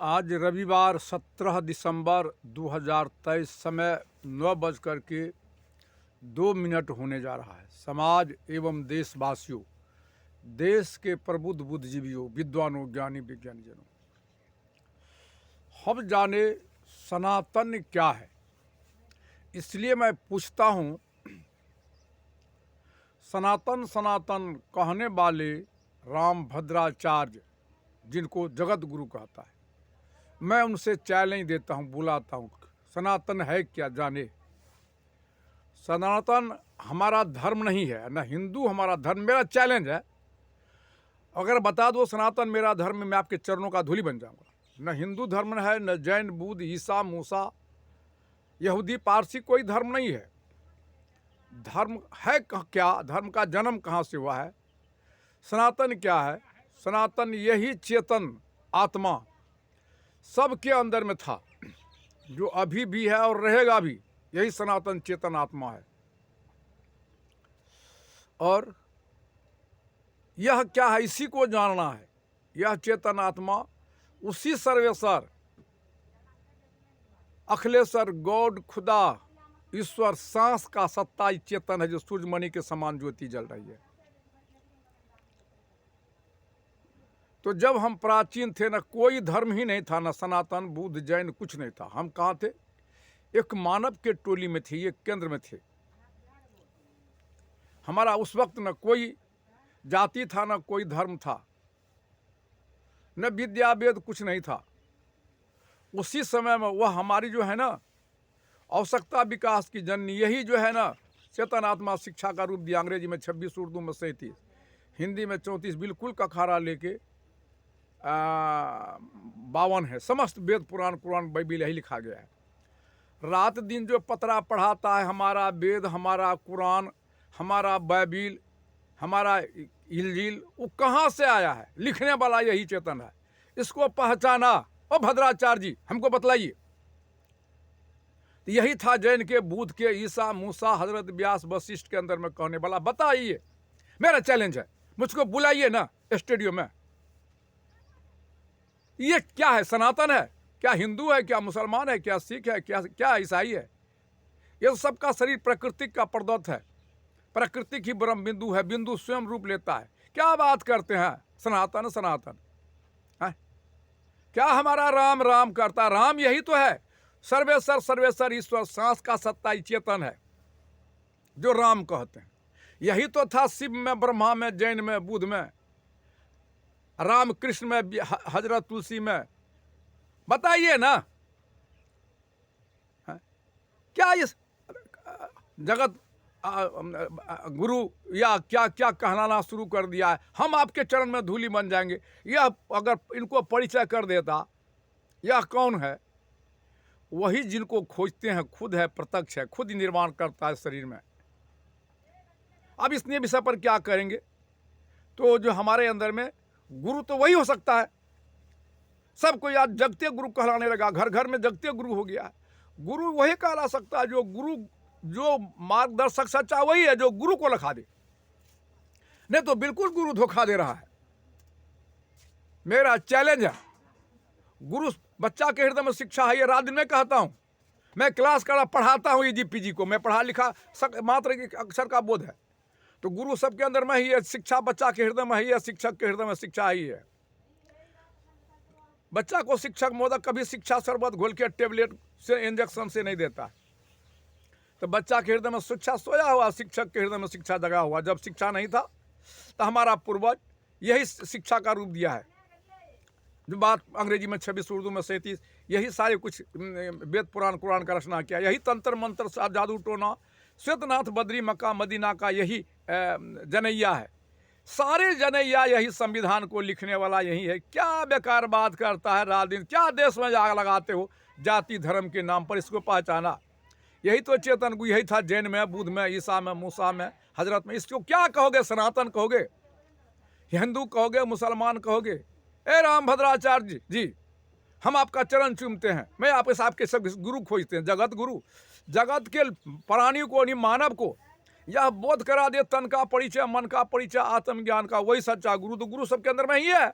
आज रविवार 17 दिसंबर 2023 समय 9:02 होने जा रहा है। समाज एवं देशवासियों, देश के प्रबुद्ध बुद्धिजीवियों, विद्वानों, ज्ञानी विज्ञानीजनों, हम जाने सनातन क्या है। इसलिए मैं पूछता हूँ, सनातन सनातन कहने वाले राम भद्राचार्य, जिनको जगत गुरु कहता है, मैं उनसे चैलेंज देता हूँ, बुलाता हूँ, सनातन है क्या जाने। सनातन हमारा धर्म नहीं है, न हिंदू हमारा धर्म। मेरा चैलेंज है, अगर बता दो सनातन मेरा धर्म, मैं आपके चरणों का धूली बन जाऊंगा। न हिंदू धर्म है, न जैन, बुद्ध, ईसा, मूसा, यहूदी, पारसी, कोई धर्म नहीं है। धर्म है क्या? धर्म का जन्म कहाँ से हुआ है? सनातन क्या है? सनातन यही चेतन आत्मा सबके अंदर में था, जो अभी भी है और रहेगा भी। यही सनातन चेतन आत्मा है। और यह क्या है, इसी को जानना है। यह चेतन आत्मा उसी सर्वेश्वर, अखिलेश्वर, गॉड, खुदा, ईश्वर, सांस का सत्ता चेतन है, जो सूर्यमणि के समान ज्योति जल रही है। तो जब हम प्राचीन थे, न कोई धर्म ही नहीं था, न सनातन, बुद्ध, जैन, कुछ नहीं था। हम कहाँ थे? एक मानव के टोली में थे, एक केंद्र में थे। हमारा उस वक्त न कोई जाति था, न कोई धर्म था, न विद्या वेद, कुछ नहीं था। उसी समय में वह हमारी जो है ना आवश्यकता विकास की जननी, यही जो है ना चेतन आत्मा शिक्षा का रूप दिया। अंग्रेजी में 26, उर्दू में 37, हिंदी में 34, बिल्कुल कखारा लेके 52 है। समस्त वेद, पुराण, कुरान, बाइबिल यही लिखा गया है। रात दिन जो पतरा पढ़ाता है, हमारा वेद, हमारा कुरान, हमारा बाइबिल, हमारा इंजील, वो कहाँ से आया है? लिखने वाला यही चेतन है। इसको पहचाना और भद्राचार्य जी हमको बतलाइए। तो यही था जैन के, बुद्ध के, ईसा, मूसा, हजरत व्यास, वशिष्ठ के अंदर में कहने वाला। बताइए, मेरा चैलेंज है, मुझको बुलाइए ना स्टूडियो में। ये क्या है? सनातन है क्या? हिंदू है क्या? मुसलमान है क्या? सिख है क्या? क्या ईसाई है? ये सबका शरीर प्रकृति का प्रदत्त है। प्रकृति ही ब्रह्म बिंदु है, बिंदु स्वयं रूप लेता है। क्या बात करते हैं? सनातन सनातन है? क्या हमारा राम राम करता? राम यही तो है, सर्वेश्वर सर्वेश्वर ईश्वर, सांस का सत्ता चेतन है, जो राम कहते हैं। यही तो था शिव में, ब्रह्मा में, जैन में, बुद्ध में, राम कृष्ण में, हजरत तुलसी में। बताइए ना, क्या इस जगत गुरु या क्या क्या कहलाना शुरू कर दिया है? हम आपके चरण में धूली बन जाएंगे। यह अगर इनको परिचय कर देता, यह कौन है? वही जिनको खोजते हैं, खुद है, प्रत्यक्ष है, खुद ही निर्माण करता है शरीर में। अब इस विषय पर क्या करेंगे? तो जो हमारे अंदर में गुरु तो वही हो सकता है। सबको आज जगते गुरु कहलाने लगा, घर घर में जगते गुरु हो गया है। गुरु वही कहला सकता है जो गुरु, जो मार्गदर्शक सच्चा वही है जो गुरु को लिखा दे। नहीं तो बिल्कुल गुरु धोखा दे रहा है। मेरा चैलेंज है, गुरु बच्चा के हृदय में शिक्षा है। ये रात दिन में कहता हूं, मैं क्लास कर पढ़ाता हूं EGPG को, मैं पढ़ा लिखा मात्र एक अक्षर का बोध है। तो गुरु सबके अंदर में ही है, शिक्षा बच्चा के हृदय में ही है, शिक्षक के हृदय में शिक्षा ही है। बच्चा को शिक्षक मोदक कभी शिक्षा शरबत घोल के टेबलेट से, इंजेक्शन से नहीं देता। तो बच्चा के हृदय में शिक्षा सोया हुआ, शिक्षक के हृदय में शिक्षा जगा हुआ। जब शिक्षा नहीं था तो हमारा पूर्वज यही शिक्षा का रूप दिया है। जो बात अंग्रेजी में 26, उर्दू में 37, यही सारे कुछ वेद, पुराण, कुरान का रचना किया। यही तंत्र मंत्र, जादू टोना, श्वेतनाथ, बद्री, मक्का, मदीना का यही जनैया है। सारे जनैया यही संविधान को लिखने वाला यही है। क्या बेकार बात करता है रात दिन? क्या देश में आग लगाते हो जाति धर्म के नाम पर? इसको पहचाना। यही तो चेतन गुरु, यही था जैन में, बुद्ध में, ईसा में, मूसा में, हजरत में। इसको क्या कहोगे? सनातन कहोगे, हिंदू कहोगे, मुसलमान कहोगे? ए राम भद्राचार्य जी, हम आपका चरण चूमते हैं। मैं आपके सब गुरु खोजते हैं, जगत गुरु। जगत के प्राणी को, नहीं मानव को यह बोध करा दे, तन का परिचय, मन का परिचय, आत्मज्ञान का, वही सच्चा गुरु। तो गुरु सबके अंदर में ही है।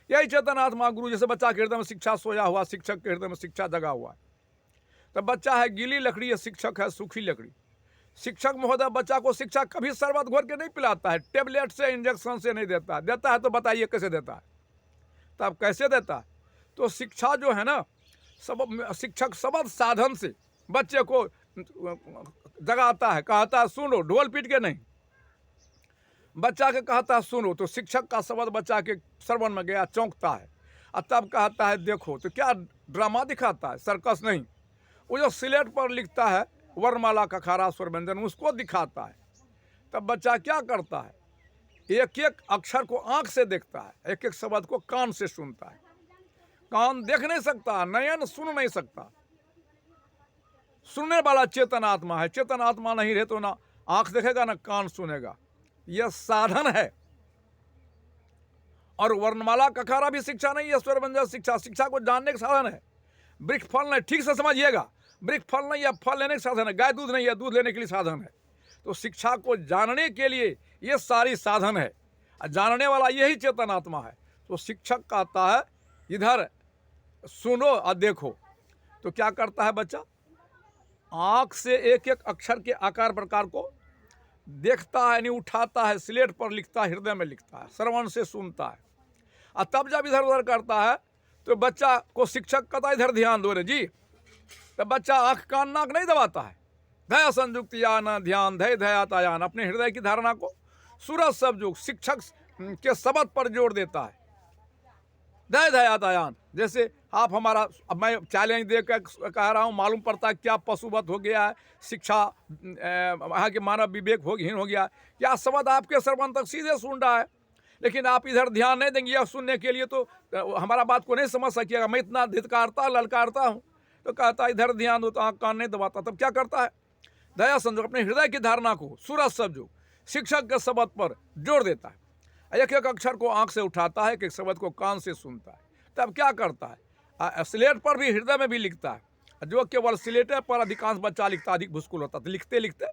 यही चेतन आत्मा गुरु। जैसे बच्चा के हृदय में शिक्षा सोया हुआ, शिक्षक के हृदय में शिक्षा जगा हुआ है। तो बच्चा है गीली लकड़ी या शिक्षक है सूखी लकड़ी। शिक्षक महोदय बच्चा को शिक्षा कभी शरबत घोर के नहीं पिलाता है, टेबलेट से इंजेक्शन से नहीं देता है। देता है तो बताइए कैसे देता है? तब कैसे देता है? तो शिक्षा जो है ना, सब शिक्षक सबद साधन से बच्चे को जगाता है, कहता है सुनो, ढोल पीट के नहीं। बच्चा के कहता है सुनो, तो शिक्षक का शब्द बच्चा के श्रवण में गया, चौंकता है, और तब कहता है देखो। तो क्या ड्रामा दिखाता है, सर्कस नहीं। वो जो स्लेट पर लिखता है वर्णमाला का खारा स्वर व्यंजन, उसको दिखाता है। तब बच्चा क्या करता है? एक एक अक्षर को आंख से देखता है, एक एक शब्द को कान से सुनता है। कान देख नहीं सकता, नयन सुन नहीं सकता। सुनने वाला चेतन आत्मा है। चेतन आत्मा नहीं रहे तो ना आंख देखेगा ना कान सुनेगा। यह साधन है। और वर्णमाला कखारा भी शिक्षा नहीं है, स्वर व्यंजन शिक्षा। शिक्षा को जानने का साधन है। वृक्ष फल नहीं, ठीक से समझिएगा, वृक्ष फल नहीं है, फल लेने का साधन है। गाय दूध नहीं है, दूध लेने के लिए साधन है। तो शिक्षा को जानने के लिए ये सारी साधन है, जानने वाला यही चेतन आत्मा है। तो शिक्षक कहता है इधर सुनो और देखो। तो क्या करता है बच्चा? आंख से एक एक अक्षर के आकार प्रकार को देखता है, यानी उठाता है, स्लेट पर लिखता है, हृदय में लिखता है, श्रवण से सुनता है। और तब जब इधर उधर करता है तो बच्चा को शिक्षक कहता इधर ध्यान दो रे जी। तब बच्चा आंख कान नाक नहीं दबाता है। धय संयुक्त यान ध्यान धय धयातायान, अपने हृदय की धारणा को सूरज सबजुग शिक्षक के शब्द पर जोड़ देता है। धय धयातायान, जैसे आप हमारा, अब मैं चैलेंज देकर कह रहा हूँ, मालूम पड़ता है क्या पशुवत हो गया है, शिक्षा वहाँ के मानव विवेक हीन हो गया। क्या शब्द आपके श्रवण तक सीधे सुन रहा है, लेकिन आप इधर ध्यान नहीं देंगे या सुनने के लिए तो हमारा बात को नहीं समझ सकिएगा। मैं इतना धिक्कारता ललकारता हूँ तो कहता है इधर ध्यान दो, तो आँख कान नहीं दबाता। तब क्या करता है? दया संजोग, अपने हृदय की धारणा को सूरज सबजुग शिक्षक के शब्द पर जोड़ देता है। एक एक अक्षर को आंख से उठाता है, एक एक शब्द को कान से सुनता है। तब क्या करता है? स्लेट पर भी हृदय में भी लिखता है। जो केवल स्लेट पर अधिकांश बच्चा लिखता, अधिक भूसकुल होता। तो लिखते लिखते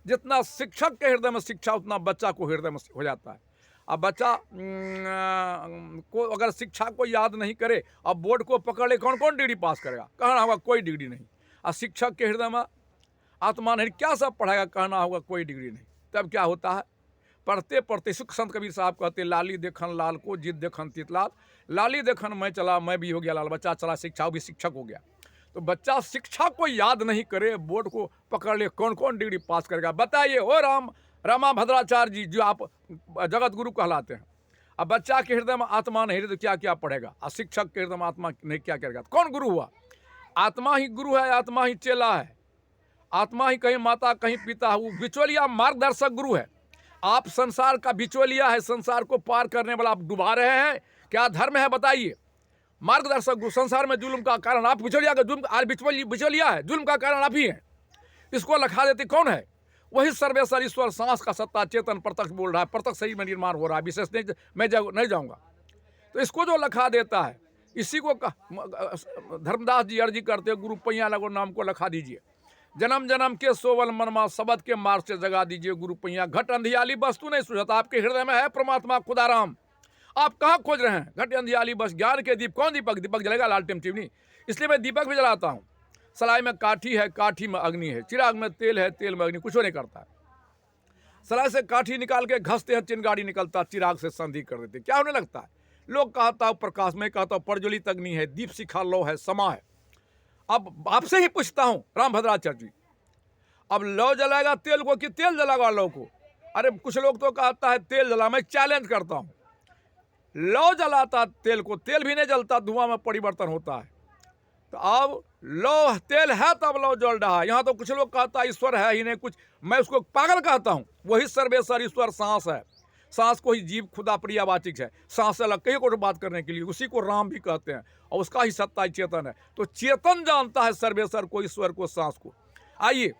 जितना शिक्षक के हृदय में शिक्षा, उतना बच्चा को हृदय में हो जाता है। अब बच्चा को अगर शिक्षा को याद नहीं करे, अब बोर्ड को पकड़ ले, कौन कौन डिग्री पास करेगा? कहना होगा कोई डिग्री नहीं। और शिक्षक के हृदय में आत्मा नहीं, क्या सब पढ़ाएगा? कहना होगा कोई डिग्री नहीं। तब क्या होता है? पढ़ते पढ़ते सुख संत कबीर साहब कहते लाली देखन लाल को, जिद देखन तितलाल। लाली देखन मैं चला, मैं भी हो गया लाल। बच्चा चला शिक्षा, भी शिक्षक हो गया। तो बच्चा शिक्षा को याद नहीं करे, बोर्ड को पकड़ ले, कौन कौन डिग्री पास करेगा? बताइए ओ रामा भद्राचार्य जी, जो आप जगत गुरु कहलाते हैं। अब बच्चा के हृदय में आत्मा नहीं रहे तो क्या क्या पढ़ेगा? और शिक्षक के हृदय में आत्मा नहीं, क्या करेगा? कौन गुरु हुआ? आत्मा ही गुरु है, आत्मा ही चेला है, आत्मा ही कहीं माता कहीं पिता। वो बिचौलिया मार्गदर्शक गुरु है। आप संसार का बिचौलिया है, संसार को पार करने वाला आप डुबा रहे हैं। क्या धर्म है बताइए? मार्गदर्शक गुरु। संसार में जुल्म का कारण आप, बिचौलिया का जुल्म, बिचौलिया है, जुल्म का कारण आप ही हैं। इसको लखा देते कौन है? वही सर्वेश्वर ईश्वर, सांस का सत्ता चेतन प्रत्यक्ष बोल रहा है, प्रत्यक्ष शरीर में निर्माण हो रहा है। विशेष नहीं मैं नहीं जाऊँगा। तो इसको जो लखा देता है, इसी को धर्मदास जी अर्जी करते, गुरु पैया लगो नाम को लखा दीजिए। जन्म जन्म के सोवल मनमा शब्द के मार्ग से जगा दीजिए गुरु पैया। घट अंधियाली वस्तु नहीं सुझाता, आपके हृदय में है परमात्मा खुदाराम। आप कहाँ खोज रहे हैं? घट अंधियाली बस ज्ञान के दीप। कौन दीपक? दीपक जलेगा लालटेन चिमनी, इसलिए मैं दीपक भी जलाता हूँ। सलाई में काठी है, काठी में अग्नि है, चिराग में तेल है, तेल में अग्नि, कुछ नहीं करता है। सलाई से काठी निकाल के घसते हैं, चिंगारी निकलता, चिराग से संधि कर देते, क्या होने लगता है? लोग कहता हूँ प्रकाश, में कहता हूँ प्रज्वलित अग्नि है, दीप शिखा लौ है, समा है। अब आपसे ही पूछता हूँ राम भद्राचार्य जी, अब लौ जलाएगा तेल को कि तेल जलाएगा लौ को? अरे कुछ लोग तो कहता है तेल जला, मैं चैलेंज करता हूँ, लौ जलाता तेल को, तेल भी नहीं जलता, धुआं में परिवर्तन होता है। तो अब लौ तेल है तब लौ जल रहा है। यहाँ तो कुछ लोग कहता है ईश्वर है ही नहीं कुछ, मैं उसको पागल कहता हूँ। वही सर्वेश्वर ईश्वर सांस है, सांस को ही जीव खुदा प्रियावाचिक है। सांस से अलग कहीं को बात करने के लिए उसी को राम भी कहते हैं, और उसका ही सत्ता चेतन है। तो चेतन जानता है सर्वेश्वर को, ईश्वर को, सांस को। आइए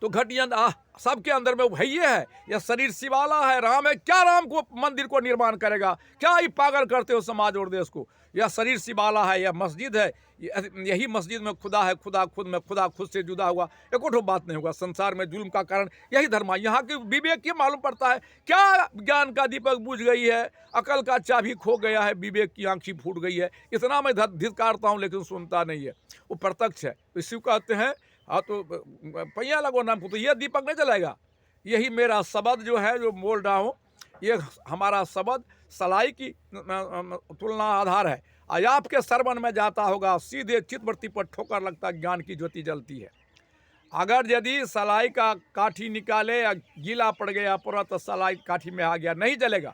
तो घटिया सबके अंदर में वही है, यह शरीर शिवाला है, राम है। क्या राम को मंदिर को निर्माण करेगा? क्या ही पागल करते हो समाज और देश को? यह शरीर शिवाला है, यह मस्जिद है, यही मस्जिद में खुदा है, खुदा खुद में, खुदा खुद से जुदा हुआ। एको बात नहीं होगा। संसार में जुल्म का कारण यही धर्म है। यहाँ के विवेक ये मालूम पड़ता है क्या? ज्ञान का दीपक बुझ गई है, अकल का चाबी खो गया है, विवेक की आंखी फूट गई है। इतना मैं धिक्कारता हूँ लेकिन सुनता नहीं है। वो प्रत्यक्ष है। तो इसी को कहते हैं हाँ तो पैया लगो नाम को, तो ये दीपक नहीं जलाएगा। यही मेरा शब्द जो है, जो बोल रहा हूँ, ये हमारा शब्द सलाई की तुलना आधार है। आज आपके श्रवण में जाता होगा, सीधे चित्तवृत्ति पर ठोकर लगता, ज्ञान की ज्योति जलती है। अगर यदि सलाई का काठी निकाले या गीला पड़ गया पूरा, तो सलाई काठी में आ गया, नहीं जलेगा।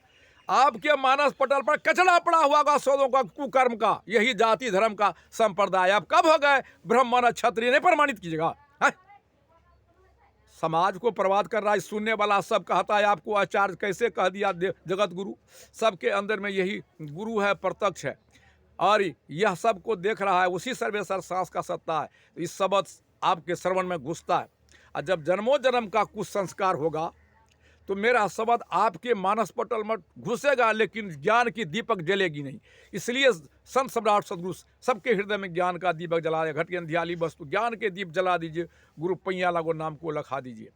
आपके मानस पटल पर कचरा पड़ा हुआ होगा सौदों का, कुकर्म का, यही जाति धर्म का संप्रदाय। आप कब हो गए ब्राह्मण क्षत्रिय? नहीं प्रमाणित कीजिएगा। समाज को बर्बाद कर रहा है। सुनने वाला सब कहता है आपको आचार्य कैसे कह दिया जगत गुरु। सबके अंदर में यही गुरु है, प्रत्यक्ष है, और यह सबको देख रहा है। उसी सर्वेश्वर सांस का सत्ता है। तो इस शब्द आपके श्रवण में घुसता है, और जब जन्मों जन्म का कुछ संस्कार होगा तो मेरा शब्द आपके मानस पटल में घुसेगा, लेकिन ज्ञान की दीपक जलेगी नहीं। इसलिए संत सम्राट सदगुरु सबके हृदय में ज्ञान का दीपक जला दे। घटिया ध्याली वस्तु ज्ञान के दीप जला दीजिए, गुरु पैया लागो नाम को लखा दीजिए।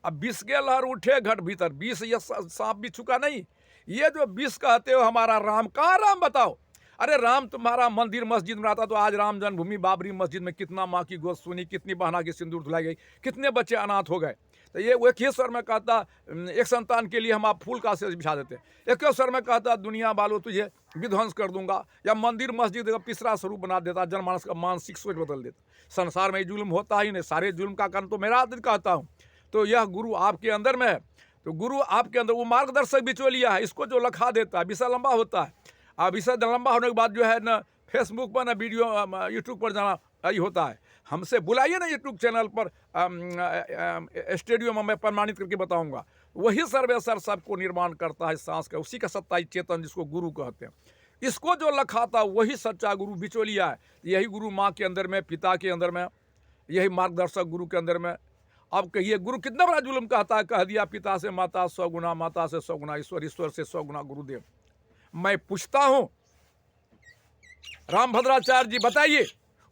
अब विष के लहर उठे घट भीतर, विष ये सांप भी चुका नहीं। ये जो विष कहते हो हमारा राम, कहाँ राम बताओ? अरे राम तुम्हारा मंदिर मस्जिद में आता तो आज राम जन्मभूमि बाबरी मस्जिद में कितना माँ की गोद सुनी, कितनी बहना की सिंदूर धुलाई गई, कितने बच्चे अनाथ हो गए। तो ये एक ही स्वर में कहता, एक संतान के लिए हम आप फूल का शेष बिछा देते। एक स्वर में कहता, दुनिया वालों तुझे विध्वंस कर दूंगा, या मंदिर मस्जिद का तीसरा स्वरूप बना देता, जनमानस का मानसिक सोच बदल देता। संसार में जुल्म होता ही नहीं, सारे जुल्म का कारण तो मेरा आदत कहता हूँ। तो यह गुरु आपके अंदर में है। तो गुरु आपके अंदर वो मार्गदर्शक बिचौलिया है, इसको जो लखा देता है। विषय लंबा होता है, अब विषय लंबा होने के बाद जो है ना फेसबुक पर, ना वीडियो यूट्यूब पर जाना यही होता है। हमसे बुलाइए ना यूट्यूब चैनल पर, स्टूडियो में मैं प्रमाणित करके बताऊंगा। वही सर्वेश्वर सबको निर्माण करता है सांस का, उसी का सत्ताई चेतन जिसको गुरु कहते हैं। इसको जो लखाता वही सच्चा गुरु बिचौलिया है। यही गुरु माँ के अंदर में, पिता के अंदर में, यही मार्गदर्शक गुरु के अंदर में। अब कहिए गुरु कितना बड़ा जुल्म कहता है, कह दिया पिता से माता 100 गुना, माता से 100 गुना ईश्वर, ईश्वर से 100 गुना गुरुदेव। मैं पूछता हूं रामभद्राचार्य जी, बताइए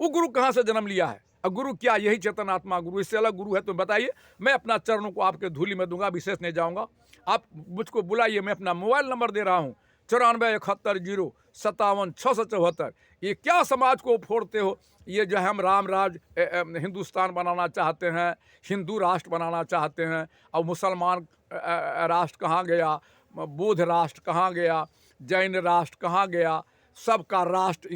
वो गुरु कहां से जन्म लिया है? और गुरु क्या यही चेतन आत्मा गुरु, इससे अलग गुरु है तो बताइए। मैं अपना चरणों को आपके धूलि में दूंगा, विशेष नहीं जाऊंगा। आप मुझको बुलाइए, मैं अपना मोबाइल नंबर दे रहा हूं 9471075674। ये क्या समाज को फोड़ते हो? ये जो है हम राम राज हिंदुस्तान बनाना चाहते हैं, हिंदू राष्ट्र बनाना चाहते हैं, और मुसलमान राष्ट्र कहाँ गया, बौद्ध राष्ट्र कहाँ गया, जैन राष्ट्र कहाँ गया? सबका राष्ट्र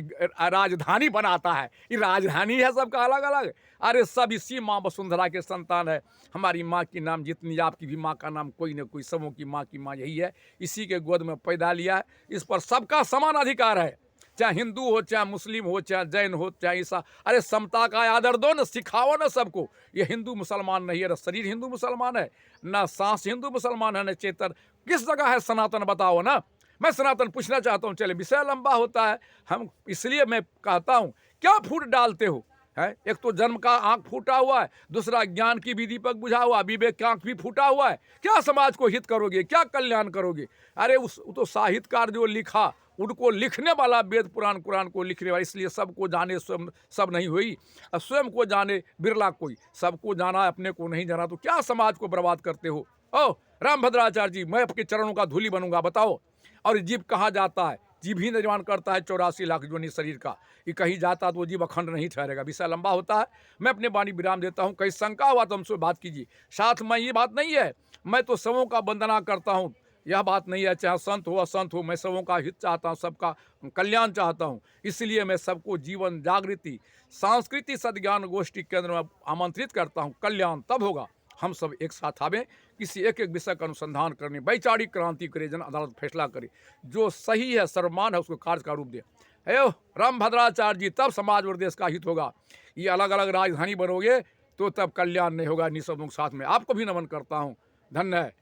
राजधानी बनाता है। ये राजधानी है सबका अलग अलग। अरे सब इसी माँ वसुंधरा के संतान है। हमारी माँ की नाम जितनी, आपकी भी माँ का नाम कोई न कोई, सबों की माँ यही है। इसी के गोद में पैदा लिया है। इस पर सबका समान अधिकार है, चाहे हिंदू हो, चाहे मुस्लिम हो, चाहे जैन हो, चाहे ईसा। अरे समता का आदर दो न, सिखाओ न सबको। ये हिंदू मुसलमान नहीं है, न शरीर हिंदू मुसलमान है, न सांस हिंदू मुसलमान है, न चेतन। किस जगह है सनातन बताओ ना। मैं सनातन पूछना चाहता हूँ। चले विषय लंबा होता है, हम इसलिए मैं कहता हूँ क्या फूट डालते हो? है एक तो जन्म का आंख फूटा हुआ है, दूसरा ज्ञान की भी दीपक बुझा हुआ, विवेक का आंख भी फूटा हुआ है। क्या समाज को हित करोगे, क्या कल्याण करोगे? अरे उस तो साहित्यकार जो लिखा, उनको लिखने वाला वेद पुराण कुरान को लिखने वाला, इसलिए सबको जाने स्वयं सब नहीं हुई, स्वयं को जाने बिरला कोई। सबको जाना अपने को नहीं जाना, तो क्या समाज को बर्बाद करते हो? ओ रामभद्राचार्य जी, मैं आपके चरणों का धूली बनूंगा, बताओ। और जीव कहाँ जाता है? जीव ही निर्माण करता है 84 लाख योनि शरीर का। ये कहीं जाता तो जीव अखंड नहीं ठहरेगा। विषय लंबा होता है, मैं अपने वाणी विराम देता हूँ। कहीं शंका हुआ तो हमसे बात कीजिए। साथ में ये बात नहीं है मैं तो सबों का वंदना करता हूँ, यह बात नहीं है। चाहे संत हो असंत हो, मैं सबों का हित चाहता हूँ, सबका कल्याण चाहता हूँ। इसलिए मैं सबको जीवन जागृति सांस्कृतिक सद्ज्ञान गोष्ठी केंद्र में आमंत्रित करता हूँ। कल्याण तब होगा हम सब एक साथ आवें, किसी एक एक विषय का अनुसंधान करने, वैचारिक क्रांति करे, जन अदालत फैसला करे, जो सही है सर्वमान है उसको कार्य का रूप दे। है रामभद्राचार्य जी, तब समाज और देश का हित होगा। ये अलग अलग राजधानी बनोगे तो तब कल्याण नहीं होगा। निःशब्दों के साथ में आपको भी नमन करता हूँ। धन्य है।